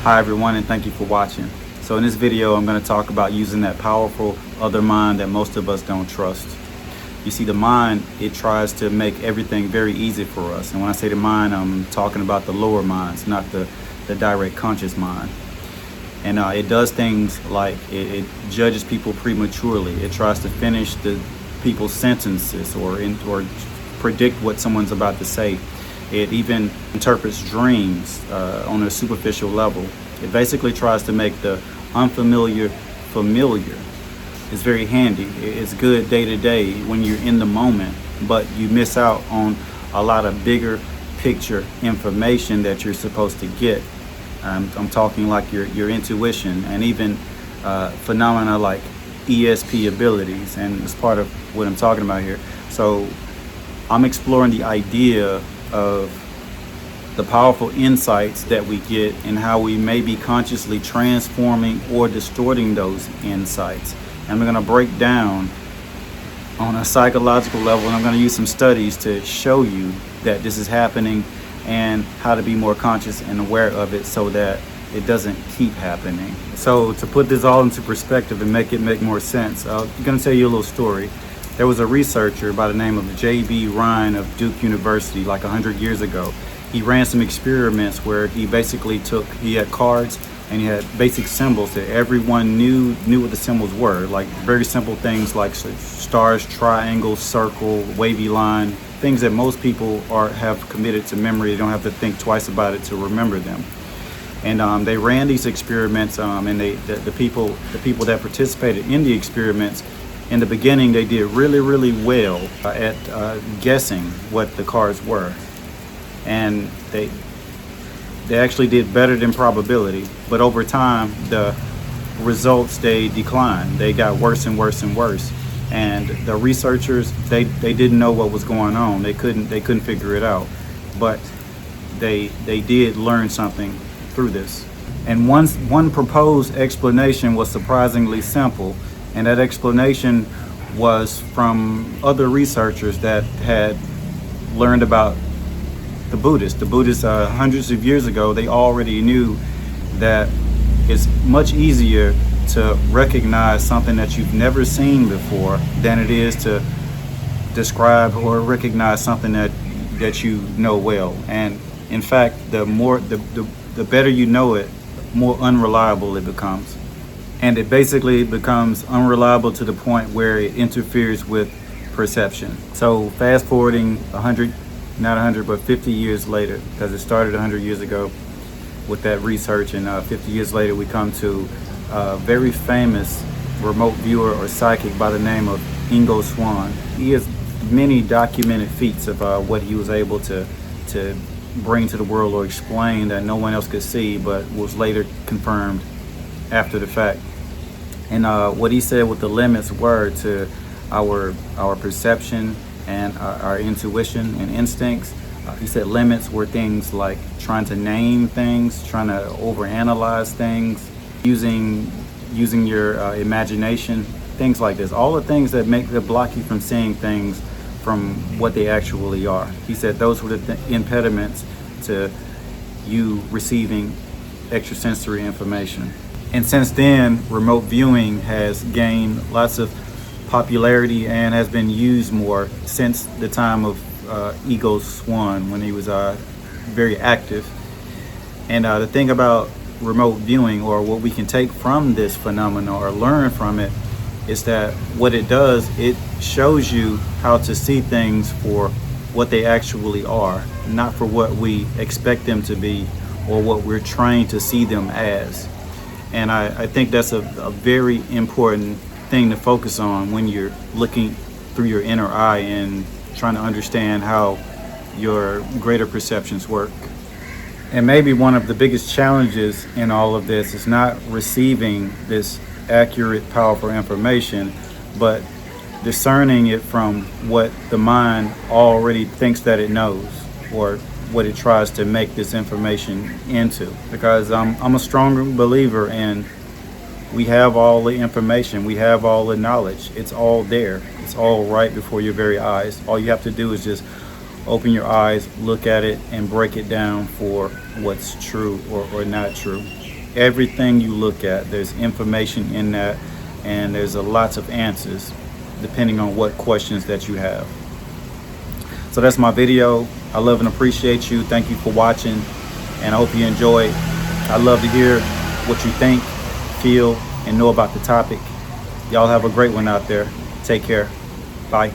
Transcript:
Hi everyone, and thank you for watching. So in this video I'm going to talk about using that powerful other mind that most of us don't trust. You see, the mind, it tries to make everything very easy for us. And when I say the mind, I'm talking about the lower minds, not the direct conscious mind. And it does things like it judges people prematurely. It tries to finish the people's sentences or predict what someone's about to say. It even interprets dreams on a superficial level. It basically tries to make the unfamiliar familiar. It's very handy. It's good day to day when you're in the moment, but you miss out on a lot of bigger picture information that you're supposed to get. I'm talking like your intuition and even phenomena like ESP abilities, and it's part of what I'm talking about here. So I'm exploring the idea of the powerful insights that we get and how we may be consciously transforming or distorting those insights. And we're going to break down on a psychological level, and I'm going to use some studies to show you that this is happening and how to be more conscious and aware of it so that it doesn't keep happening. So to put this all into perspective and make it make more sense, I'm going to tell you a little story. There was a researcher by the name of J.B. Rhine of Duke University like 100 years ago. He ran some experiments where he basically he had cards and he had basic symbols that everyone knew what the symbols were, like very simple things like stars, triangles, circle, wavy line, things that most people have committed to memory. They don't have to think twice about it to remember them. And they ran these experiments, and the people that participated in the experiments, in the beginning, they did really well at guessing what the cards were. And they actually did better than probability. But over time, the results, they declined. They got worse and worse and worse. And the researchers, they didn't know what was going on. They couldn't figure it out. But they did learn something through this. And one proposed explanation was surprisingly simple. And that explanation was from other researchers that had learned about the Buddhists. The Buddhists, hundreds of years ago, they already knew that it's much easier to recognize something that you've never seen before than it is to describe or recognize something that you know well. And in fact, the better you know it, more unreliable it becomes. And it basically becomes unreliable to the point where it interferes with perception. So fast forwarding 100, not 100, but 50 years later, because it started 100 years ago with that research, and 50 years later we come to a very famous remote viewer or psychic by the name of Ingo Swann. He has many documented feats of what he was able to bring to the world or explain that no one else could see, but was later confirmed after the fact. And what he said what the limits were to our perception and our intuition and instincts. He said limits were things like trying to name things, trying to overanalyze things, using your imagination, things like this. All the things that block you from seeing things from what they actually are. He said those were the impediments to you receiving extrasensory information. And since then, remote viewing has gained lots of popularity and has been used more since the time of Ingo Swann, when he was very active. And the thing about remote viewing, or what we can take from this phenomenon or learn from it, is that what it does, it shows you how to see things for what they actually are, not for what we expect them to be or what we're trained to see them as. And I think that's a very important thing to focus on when you're looking through your inner eye and trying to understand how your greater perceptions work. And maybe one of the biggest challenges in all of this is not receiving this accurate, powerful information, but discerning it from what the mind already thinks that it knows, or what it tries to make this information into. Because I'm a strong believer in we have all the information, we have all the knowledge. It's all there. It's all right before your very eyes. All you have to do is just open your eyes, look at it, and break it down for what's true or not true. Everything you look at, there's information in that, and there's lots of answers depending on what questions that you have. So that's my video. I love and appreciate you. Thank you for watching, and I hope you enjoy. I love to hear what you think, feel, and know about the topic. Y'all have a great one out there. Take care. Bye.